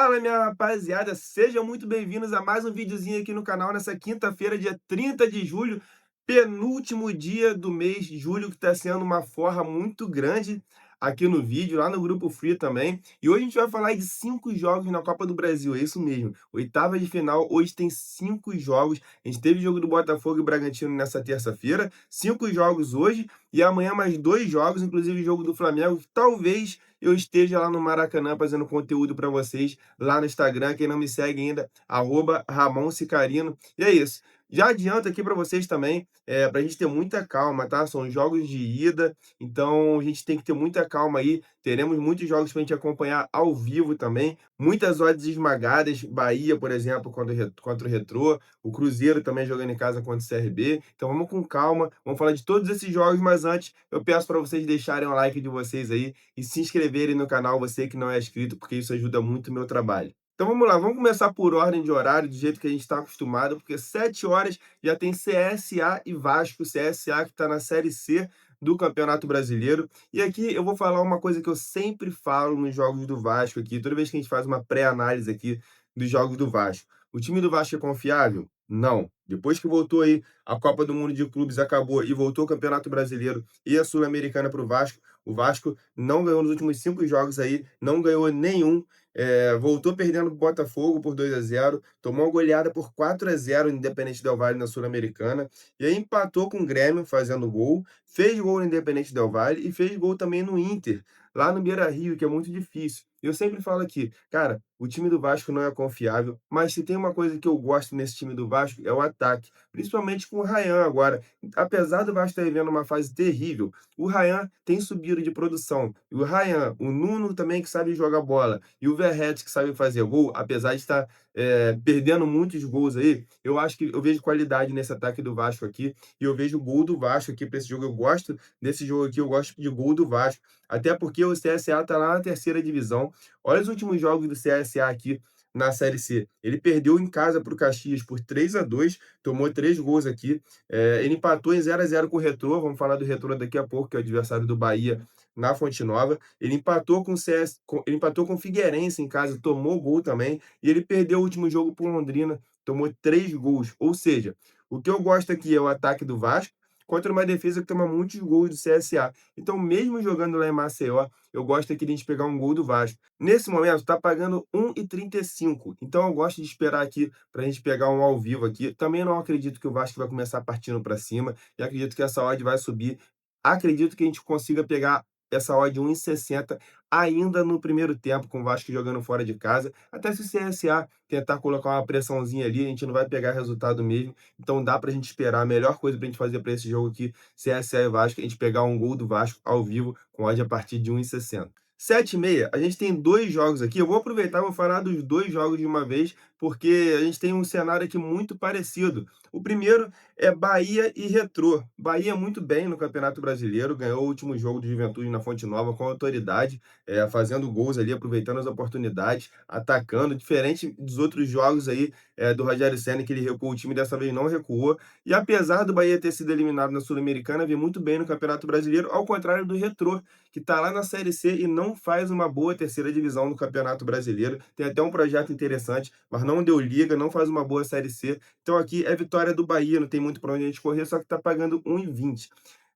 Fala, minha rapaziada, sejam muito bem-vindos a mais um videozinho aqui no canal nessa quinta-feira, dia 30 de julho, penúltimo dia do mês de julho, que está sendo uma forra muito grande aqui no vídeo, lá no Grupo Free também. E hoje a gente vai falar de 5 jogos na Copa do Brasil, é isso mesmo. Oitava de final, hoje tem 5 jogos. A gente teve jogo do Botafogo e Bragantino nessa terça-feira, 5 jogos hoje, e amanhã mais 2 jogos, inclusive o jogo do Flamengo, que talvez eu esteja lá no Maracanã fazendo conteúdo para vocês lá no Instagram. Quem não me segue ainda, Ramon Cicarino. E é isso. Já adianto aqui para vocês também, para a gente ter muita calma, tá? São jogos de ida, então a gente tem que ter muita calma aí. Teremos muitos jogos para a gente acompanhar ao vivo também. Muitas odds esmagadas. Bahia, por exemplo, contra o Retrô. O Cruzeiro também jogando em casa contra o CRB. Então vamos com calma, vamos falar de todos esses jogos, mas antes eu peço para vocês deixarem o like de vocês aí e se inscreverem no canal, você que não é inscrito, porque isso ajuda muito o meu trabalho. Então vamos lá, vamos começar por ordem de horário, do jeito que a gente está acostumado, porque 7 horas já tem CSA e Vasco, CSA que está na Série C do Campeonato Brasileiro. E aqui eu vou falar uma coisa que eu sempre falo nos jogos do Vasco aqui, toda vez que a gente faz uma pré-análise aqui dos jogos do Vasco. O time do Vasco é confiável? Não. Depois que voltou aí a Copa do Mundo de Clubes acabou e voltou o Campeonato Brasileiro e a Sul-Americana para o Vasco não ganhou nos últimos 5 jogos aí, não ganhou nenhum. Voltou perdendo para o Botafogo por 2-0, tomou uma goleada por 4-0 no Independente Del Valle na Sul-Americana, e aí empatou com o Grêmio fazendo gol, fez gol no Independente Del Valle e fez gol também no Inter, lá no Beira-Rio, que é muito difícil. Eu sempre falo aqui, cara, o time do Vasco não é confiável, mas se tem uma coisa que eu gosto nesse time do Vasco é o ataque, principalmente com o Ryan agora. Apesar do Vasco estar vivendo uma fase terrível, o Ryan tem subido de produção. E o Ryan, o Nuno também que sabe jogar bola, e o Verratti que sabe fazer gol, apesar de estar perdendo muitos gols aí, eu acho que eu vejo qualidade nesse ataque do Vasco aqui, e eu vejo o gol do Vasco aqui para esse jogo. Eu gosto desse jogo aqui, eu gosto de gol do Vasco, até porque o CSA está lá na terceira divisão. Olha os últimos jogos do CSA aqui na Série C. Ele perdeu em casa para o Caxias por 3-2, tomou 3 gols aqui. Ele empatou em 0-0 com o Retrô, vamos falar do Retrô daqui a pouco, que é o adversário do Bahia na Fonte Nova. Ele empatou com o ele empatou com o Figueirense em casa, tomou gol também, e ele perdeu o último jogo para o Londrina, tomou 3 gols. Ou seja, o que eu gosto aqui é o ataque do Vasco contra uma defesa que toma muitos gols do CSA. Então, mesmo jogando lá em Maceió, eu gosto aqui de a gente pegar um gol do Vasco. Nesse momento, está pagando 1,35. Então, eu gosto de esperar aqui para a gente pegar um ao vivo aqui. Também não acredito que o Vasco vai começar partindo para cima. E acredito que essa odd vai subir. Acredito que a gente consiga pegar essa odd de 1,60 ainda no primeiro tempo, com o Vasco jogando fora de casa. Até se o CSA tentar colocar uma pressãozinha ali, a gente não vai pegar resultado mesmo. Então dá pra gente esperar. A melhor coisa pra gente fazer para esse jogo aqui, CSA e Vasco, é a gente pegar um gol do Vasco ao vivo com odd a partir de 1,60. 7h30, a gente tem 2 jogos aqui. Eu vou aproveitar e vou falar dos 2 jogos de uma vez, porque a gente tem um cenário aqui muito parecido. O primeiro é Bahia e Retrô. Bahia muito bem no Campeonato Brasileiro, ganhou o último jogo do Juventude na Fonte Nova com autoridade, fazendo gols ali, aproveitando as oportunidades, atacando, diferente dos outros jogos aí do Rogério Ceni, que ele recuou, o time dessa vez não recuou. E apesar do Bahia ter sido eliminado na Sul-Americana, vem muito bem no Campeonato Brasileiro, ao contrário do Retrô, que está lá na Série C e não faz uma boa terceira divisão no Campeonato Brasileiro. Tem até um projeto interessante, mas não deu liga, não faz uma boa Série C. Então aqui é vitória do Bahia, não tem muito para onde a gente correr, só que está pagando 1,20.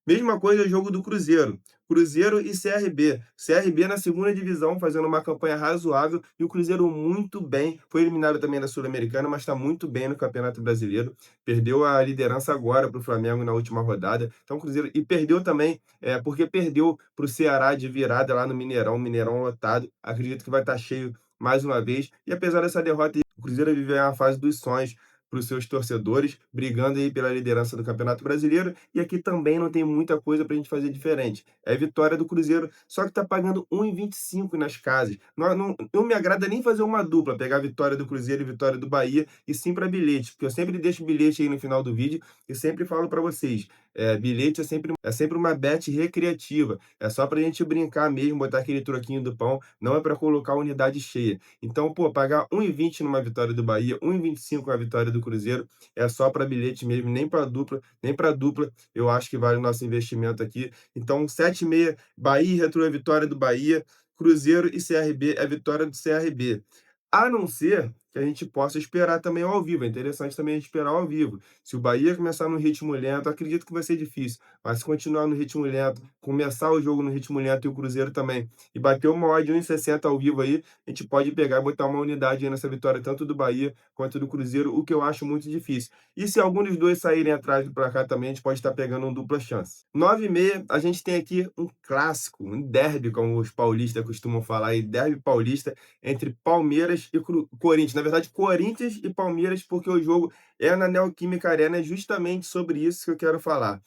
Mesma coisa o jogo do Cruzeiro. Cruzeiro e CRB. CRB na segunda divisão, fazendo uma campanha razoável, e o Cruzeiro muito bem. Foi eliminado também da Sul-Americana, mas está muito bem no Campeonato Brasileiro. Perdeu a liderança agora para o Flamengo na última rodada. Então, o Cruzeiro. E perdeu também, porque perdeu para o Ceará de virada lá no Mineirão, Mineirão lotado. Acredito que vai estar cheio mais uma vez. E apesar dessa derrota, o Cruzeiro vive a fase dos sonhos para os seus torcedores, brigando aí pela liderança do Campeonato Brasileiro, e aqui também não tem muita coisa para a gente fazer diferente. É vitória do Cruzeiro, só que está pagando 1,25 nas casas. Não me agrada nem fazer uma dupla, pegar a vitória do Cruzeiro e vitória do Bahia, e sim para bilhete, porque eu sempre deixo bilhete aí no final do vídeo e sempre falo para vocês, bilhete é sempre uma bet recreativa, é só para a gente brincar mesmo, botar aquele troquinho do pão, não é para colocar a unidade cheia. Então, pô, pagar 1,20 numa vitória do Bahia, 1,25 na vitória do Cruzeiro, é só para bilhete mesmo, nem para dupla, eu acho que vale o nosso investimento aqui. Então, 7,5, Bahia e Retrô é vitória do Bahia, Cruzeiro e CRB é vitória do CRB. A não ser que a gente possa esperar também ao vivo, é interessante também a gente esperar ao vivo. Se o Bahia começar no ritmo lento, acredito que vai ser difícil, mas se continuar no ritmo lento, começar o jogo no ritmo lento e o Cruzeiro também, e bater uma odd de 1,60 ao vivo aí, a gente pode pegar e botar uma unidade aí nessa vitória, tanto do Bahia quanto do Cruzeiro, o que eu acho muito difícil. E se algum dos dois saírem atrás do placar também, a gente pode estar pegando um dupla chance. 9h30, a gente tem aqui um clássico, um derby, como os paulistas costumam falar aí, derby paulista, entre Palmeiras e Corinthians. Na verdade, Corinthians e Palmeiras, porque o jogo é na Neoquímica Arena, é justamente sobre isso que eu quero falar.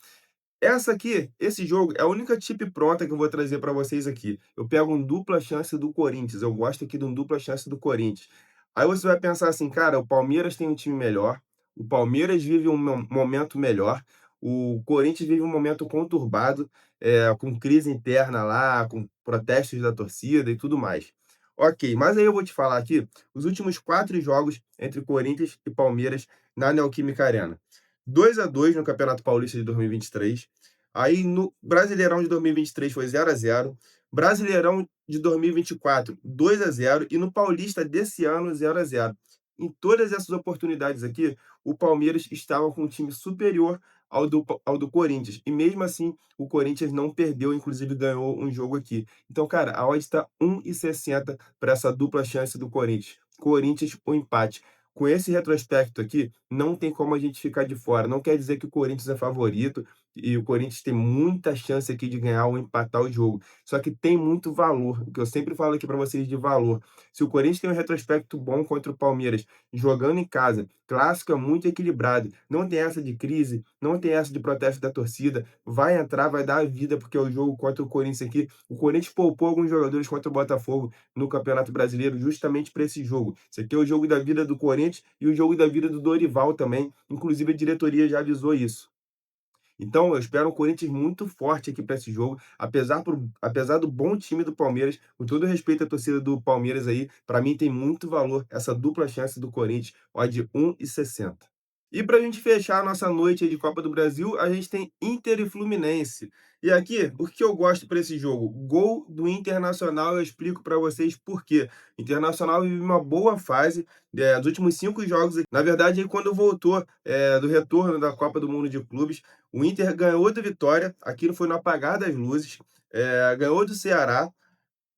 Esse jogo é a única tip pronta que eu vou trazer para vocês aqui. Eu pego um dupla chance do Corinthians, eu gosto aqui de um dupla chance do Corinthians. Aí você vai pensar assim, cara, o Palmeiras tem um time melhor, o Palmeiras vive um momento melhor, o Corinthians vive um momento conturbado, com crise interna lá, com protestos da torcida e tudo mais. Ok, mas aí eu vou te falar aqui os últimos 4 jogos entre Corinthians e Palmeiras na Neoquímica Arena. 2-2 no Campeonato Paulista de 2023. Aí no Brasileirão de 2023 foi 0-0. Brasileirão de 2024, 2-0. E no Paulista desse ano, 0-0. Em todas essas oportunidades aqui, o Palmeiras estava com um time superior ao do Corinthians. E mesmo assim, o Corinthians não perdeu, inclusive ganhou um jogo aqui. Então, cara, a odd está 1,60 para essa dupla chance do Corinthians. Corinthians, o empate. Com esse retrospecto aqui, não tem como a gente ficar de fora. Não quer dizer que o Corinthians é favorito e o Corinthians tem muita chance aqui de ganhar ou empatar o jogo. Só que tem muito valor, o que eu sempre falo aqui para vocês de valor. Se o Corinthians tem um retrospecto bom contra o Palmeiras, jogando em casa, clássico é muito equilibrado, não tem essa de crise, não tem essa de protesto da torcida, vai entrar, vai dar a vida, porque é o jogo contra o Corinthians aqui. O Corinthians poupou alguns jogadores contra o Botafogo no Campeonato Brasileiro justamente para esse jogo. Esse aqui é o jogo da vida do Corinthians e o jogo da vida do Dorival também. Inclusive, a diretoria já avisou isso. Então, eu espero um Corinthians muito forte aqui para esse jogo, apesar do bom time do Palmeiras, com todo respeito à torcida do Palmeiras aí, para mim tem muito valor essa dupla chance do Corinthians, odd 1,60. E para a gente fechar a nossa noite aí de Copa do Brasil, a gente tem Inter e Fluminense. E aqui, o que eu gosto para esse jogo? Gol do Internacional, eu explico para vocês por quê. Internacional vive uma boa fase, dos últimos 5 jogos. Na verdade, aí, quando voltou do retorno da Copa do Mundo de Clubes, o Inter ganhou do Vitória, aquilo foi no apagar das luzes, ganhou do Ceará,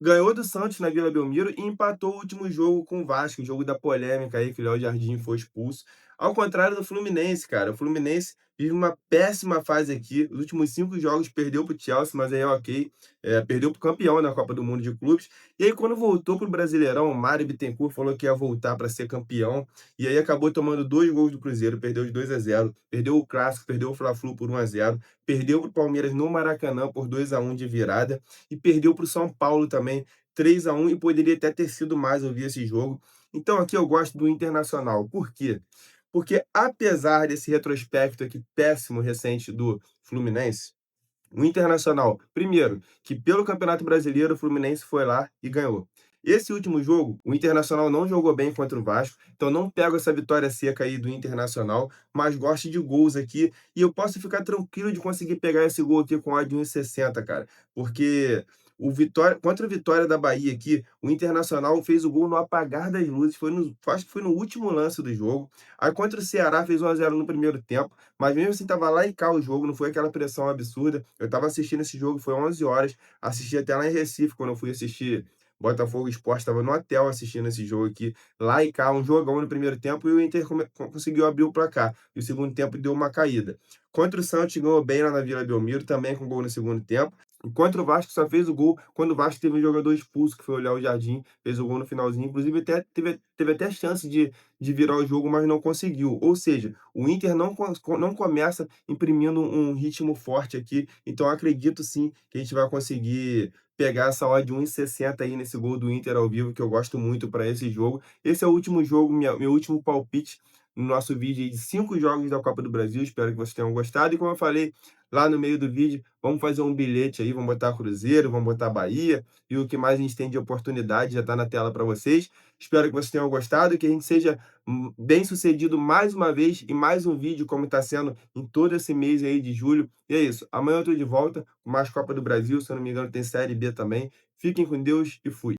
ganhou do Santos na Vila Belmiro e empatou o último jogo com o Vasco, o jogo da polêmica aí, que o Léo Jardim foi expulso. Ao contrário do Fluminense, cara, o Fluminense vive uma péssima fase aqui. Os últimos 5 jogos perdeu para o Chelsea, mas aí é ok. Perdeu para o campeão da Copa do Mundo de Clubes. E aí, quando voltou para o Brasileirão, o Mário Bittencourt falou que ia voltar para ser campeão. E aí acabou tomando 2 gols do Cruzeiro, perdeu de 2-0. Perdeu o Clássico, perdeu o Fla-Flu por 1-0. Perdeu para o Palmeiras no Maracanã por 2-1 de virada. E perdeu para o São Paulo também 3-1 e poderia até ter sido mais, eu vi esse jogo. Então aqui eu gosto do Internacional. Por quê? Porque apesar desse retrospecto aqui péssimo recente do Fluminense, o Internacional, primeiro, que pelo Campeonato Brasileiro o Fluminense foi lá e ganhou. Esse último jogo, o Internacional não jogou bem contra o Vasco, então não pego essa vitória seca aí do Internacional, mas gosto de gols aqui e eu posso ficar tranquilo de conseguir pegar esse gol aqui com odd de 1,60, cara, porque contra o Vitória da Bahia aqui, o Internacional fez o gol no apagar das luzes, acho que foi no último lance do jogo. Aí contra o Ceará fez 1-0 no primeiro tempo, mas mesmo assim tava lá e cá o jogo, não foi aquela pressão absurda. Eu tava assistindo esse jogo, foi 11 horas, assisti até lá em Recife, quando eu fui assistir Botafogo Sport, estava no hotel assistindo esse jogo aqui, lá e cá, um jogão no primeiro tempo, e o Inter conseguiu abrir o placar, e o segundo tempo deu uma caída. Contra o Santos, ganhou bem lá na Vila Belmiro, também com gol no segundo tempo. E contra o Vasco, só fez o gol quando o Vasco teve um jogador expulso, que foi o Léo Jardim, fez o gol no finalzinho, inclusive teve até chance de virar o jogo, mas não conseguiu. Ou seja, o Inter não começa imprimindo um ritmo forte aqui, então acredito sim que a gente vai conseguir pegar essa odd de 1,60 aí nesse gol do Inter ao vivo, que eu gosto muito para esse jogo. Esse é o último jogo, meu último palpite no nosso vídeo aí de 5 jogos da Copa do Brasil. Espero que vocês tenham gostado. E como eu falei lá no meio do vídeo, vamos fazer um bilhete aí, vamos botar Cruzeiro, vamos botar Bahia e o que mais a gente tem de oportunidade já está na tela para vocês. Espero que vocês tenham gostado e que a gente seja bem sucedido mais uma vez e mais um vídeo como está sendo em todo esse mês aí de julho. E é isso. Amanhã eu estou de volta com mais Copa do Brasil. Se eu não me engano, tem Série B também. Fiquem com Deus e fui.